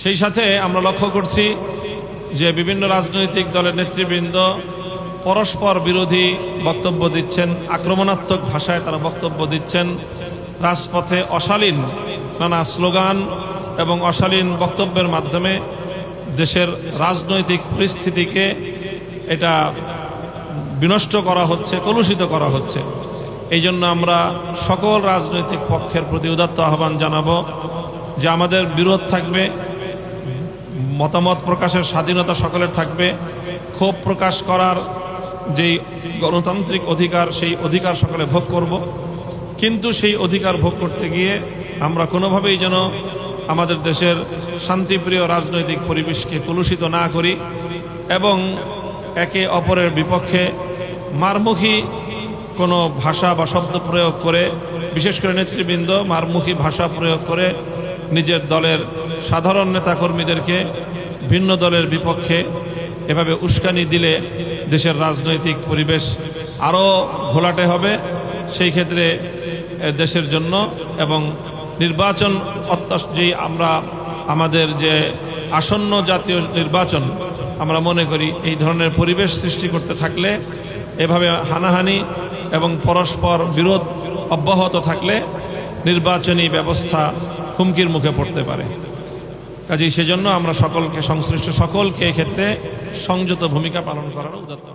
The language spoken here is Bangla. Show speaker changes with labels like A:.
A: সেই সাথে আমরা লক্ষ্য করছি যে বিভিন্ন রাজনৈতিক দলের নেতৃবৃন্দ পরস্পর বিরোধী বক্তব্য দিচ্ছেন, আক্রমণাত্মক ভাষায় তারা বক্তব্য দিচ্ছেন, রাজপথে অশালীন নানা স্লোগান এবং অশালীন বক্তব্যের মাধ্যমে দেশের রাজনৈতিক পরিস্থিতিকে এটা বিনষ্ট করা হচ্ছে, কলুষিত করা হচ্ছে। এই জন্য আমরা সকল রাজনৈতিক পক্ষের প্রতি উদাত্ত আহ্বান জানাবো যে আমাদের বিরোধ থাকবে, মতামত প্রকাশের স্বাধীনতা সকলের থাকবে, ক্ষোভ প্রকাশ করার যেই গণতান্ত্রিক অধিকার সেই অধিকার সকলে ভোগ করব, কিন্তু সেই অধিকার ভোগ করতে গিয়ে আমরা কোনোভাবেই যেন আমাদের দেশের শান্তিপ্রিয় রাজনৈতিক পরিবেশকে কলুষিত না করি এবং একে অপরের বিপক্ষে মারমুখী কোনো ভাষা বা শব্দ প্রয়োগ করে, বিশেষ করে নেতৃবৃন্দ মারমুখী ভাষা প্রয়োগ করে নিজের দলের সাধারণ নেতাকর্মীদেরকে ভিন্ন দলের বিপক্ষে এভাবে উস্কানি দিলে দেশের রাজনৈতিক পরিবেশ আরও ঘোলাটে হবে। সেই ক্ষেত্রে দেশের জন্য এবং নির্বাচন যেই আমরা আমাদের যে আসন্ন জাতীয় নির্বাচন আমরা মনে করি এই ধরনের পরিবেশ সৃষ্টি করতে থাকলে, এভাবে হানাহানি এবং পরস্পর বিরোধ অব্যাহত থাকলে নির্বাচনী ব্যবস্থা হুমকির মুখে পড়তে পারে। কাজেই সেজন্য আমরা সকলকে, সংশ্লিষ্ট সকলকে এক্ষেত্রে সংযত ভূমিকা পালন করার উদাত্ত